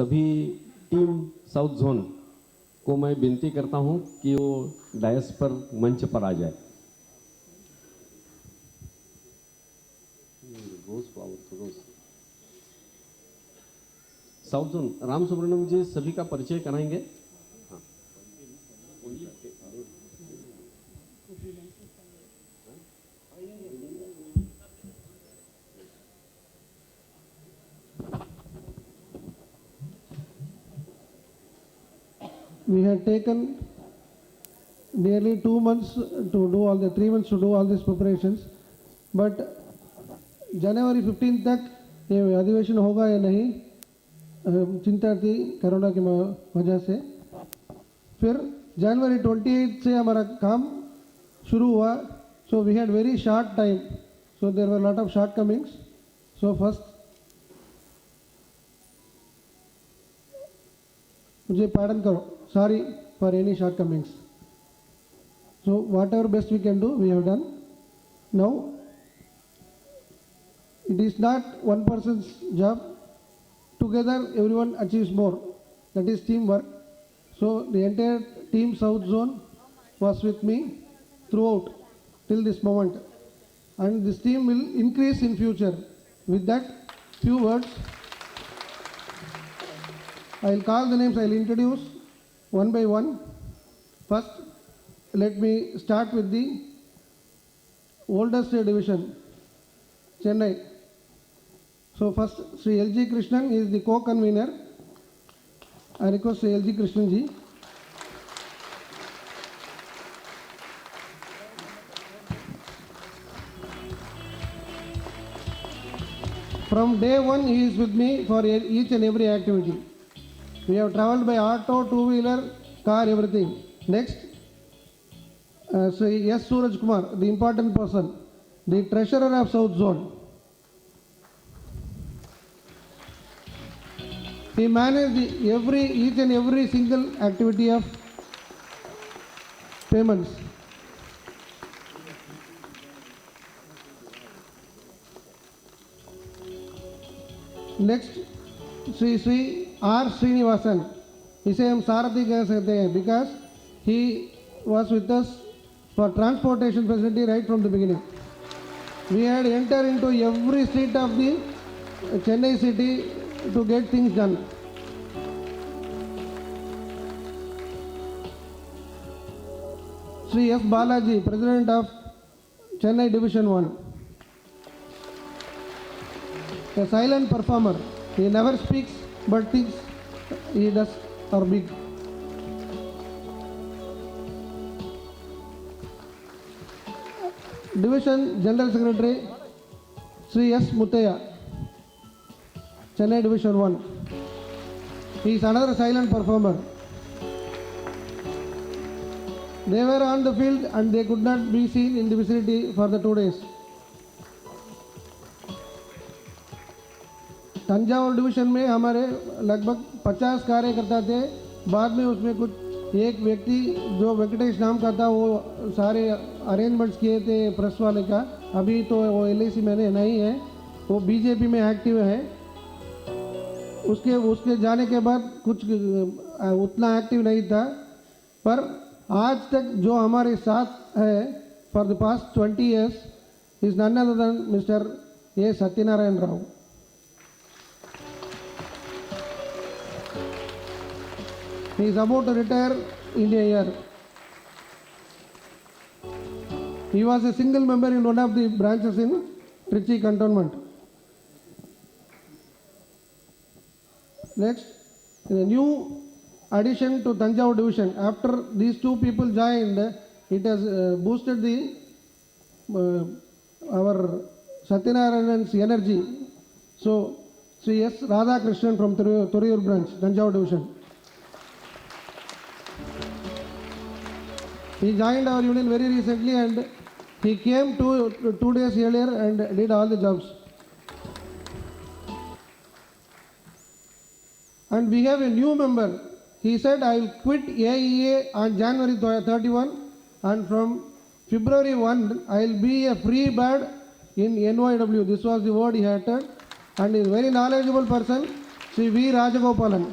सभी team south zone को मैं विनती करता हूं कि वो डायस पर मंच पर आ जाए। साउथ जोन राम सुब्रमण्यम जी सभी का परिचय कराएंगे। We had taken nearly 2 months to do all the 3 months to do all these preparations, but जनवरी 15 तक ये अधिवेशन होगा या नहीं चिंता थी कोरोना की वजह से। फिर जनवरी 28 से हमारा काम शुरू हुआ। So we had very short time, so there were lot of short comings. So first मुझे पार्डन करो, sorry for any shortcomings. So whatever best we can do, we have done. Now it is not one person's job. Together everyone achieves more. That is teamwork. So the entire team South Zone was with me throughout till this moment, and this team will increase in future. With that few words, I will call the names, I will introduce one by one. First, let me start with the oldest division, Chennai. So first, Sri L.G. Krishnan is the co-convener. I request Sri L.G. Krishnan ji. From day one, he is with me for each and every activity. We have traveled by auto, two-wheeler, car, everything. Next, Sri S. Suraj Kumar, the important person, the treasurer of South Zone. He managed each and every single activity of payments. Next, Sri R. Srinivasan. इसे हम सारथी कह सकते हैं because he was with us for transportation facility right from the beginning. We had entered into every street of the Chennai city to get things done. Sri F. Balaji, President of Chennai Division 1. A silent performer. He never speaks but thinks he does are big. Division General Secretary Sri S. Muthaya, Chennai Division 1. He is another silent performer. They were on the field and they could not be seen in the vicinity for the 2 days. Thanjavur division में हमारे लगभग 50 कार्यकर्ता थे। बाद में उसमें कुछ एक व्यक्ति जो वेंकटेश नाम का था वो सारे अरेंजमेंट्स किए थे प्रेस वाले का। अभी तो वो LIC में नहीं है, वो बीजेपी में एक्टिव है। उसके जाने के बाद कुछ उतना एक्टिव नहीं था, पर आज तक जो हमारे साथ है for the past 20 years is none other than mister A Satyanarayana Rao. He is about to retire in a year. He was a single member in one of the branches in Trichy Cantonment. Next, a new addition to Tanjavur division. After these two people joined, it has boosted the our Satyanarayan's energy. So, Sri S. Radha Krishnan from Thuriyur branch, Tanjavur division. He joined our union very recently and he came 2 days earlier and did all the jobs. And we have a new member. He said, I will quit AEA on January 31 and from February 1, I will be a free bird in NYW. This was the word he uttered, and he is a very knowledgeable person. Sri V. Rajagopalan.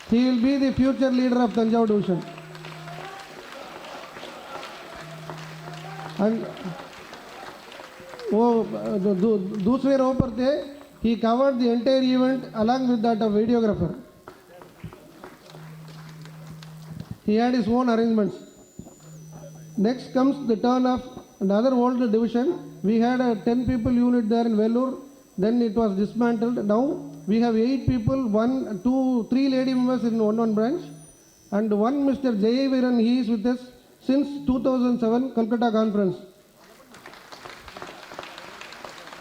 He will be the future leader of Tanjavur division. And दूसरे रो पर थे, he covered the entire event along with that of videographer. He had his own arrangements. Next comes the turn of another old division. We had a 10 people unit there in Vellore. Then it was dismantled. Now we have 8 people, 1, 2, 3 lady members in one branch, and one Mr. Jay Viran. He is with us since 2007 Kolkata conference.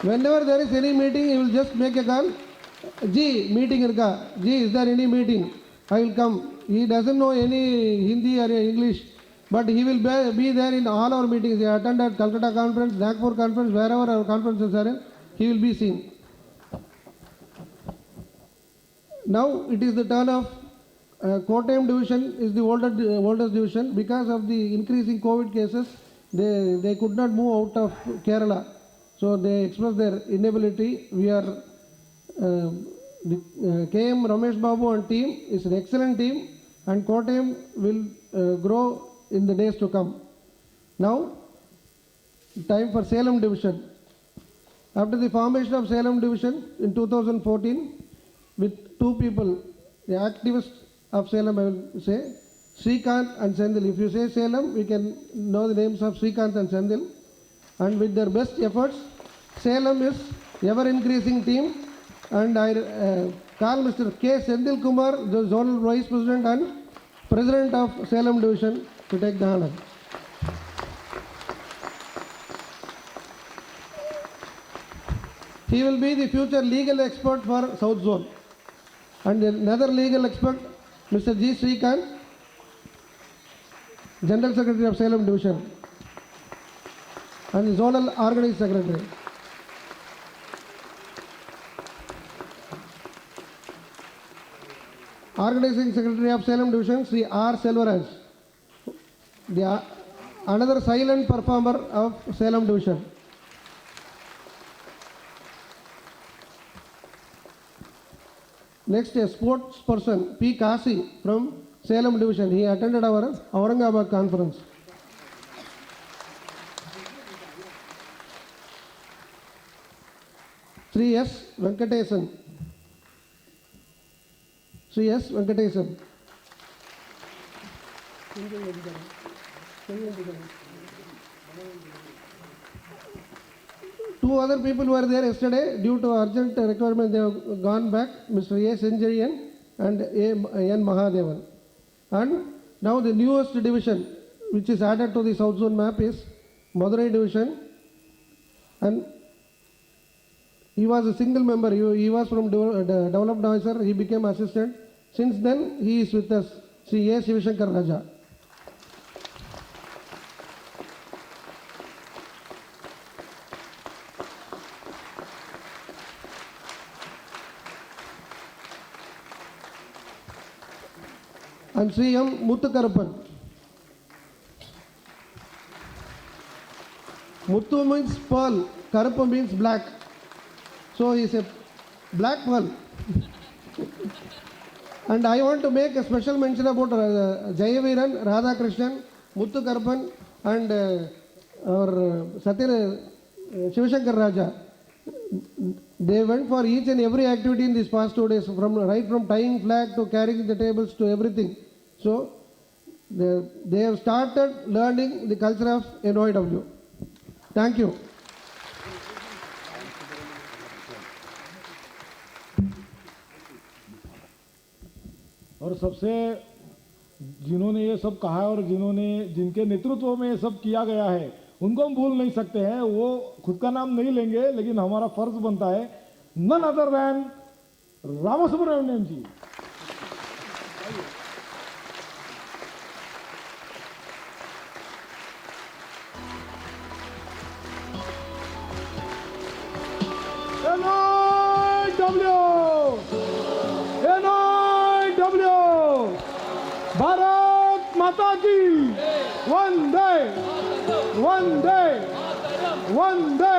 Whenever there is any meeting, he will just make a call. Ji, meeting irka. Ji, is there any meeting? I will come. He doesn't know any Hindi or English, but he will be there in all our meetings. He attended Calcutta conference, Nagpur conference, wherever our conferences are, he will be seen. Now it is the turn of Kottayam division is the oldest division. Because of the increasing COVID cases, they could not move out of Kerala. So they expressed their inability. We are KM Ramesh Babu and team is an excellent team, and Kottayam will grow in the days to come. Now, time for Salem division. After the formation of Salem division in 2014, with 2 people, the activists of Salem, I will say, Srikanth and Sendil. If you say Salem, we can know the names of Srikanth and Sendil. And with their best efforts, Salem is ever-increasing team. And I call Mr. K. Sendil Kumar, the Zonal Vice President and President of Salem Division, to take the honor. He will be the future legal expert for South Zone. And another legal expert, Mr. G. Srikanth, General Secretary of Salem Division and Zonal Organizing Secretary. Organizing Secretary of Salem Division, Sri R. Selvaraj, another silent performer of Salem Division. Next, a sports person, P. Kasi from Salem Division. He attended our Aurangabad conference. Sri S. Venkatesan. Sri S. Venkatesan. Two other people were there yesterday. Due to urgent requirement, they have gone back. Mr. A. Senjarian and N. Mahadevan. And now the newest division, which is added to the South Zone map, is Madurai division. And he was a single member. He was from developed officer. He became assistant. Since then, he is with us, Sri A. Sivashankar Raja. And Sri M. Muthukarappan. Muthu means pearl, Karappa means black. So he is a black pearl. And I want to make a special mention about Jayaviran, Radhakrishnan, Muthukarappan and our Satyar Sivashankar Raja. They went for each and every activity in these past 2 days, right from tying flag to carrying the tables to everything. So they have started learning the culture of NOIW. Thank you. और सबसे जिन्होंने ये सब कहा और जिनके नेतृत्व में ये सब किया गया है, उनको हम भूल नहीं सकते हैं. वो खुद का नाम नहीं लेंगे, लेकिन हमारा फर्ज बनता है. नन अदर देन रामसुब्रमण्यम जी. भारत माता की वंदे वंदे वंदे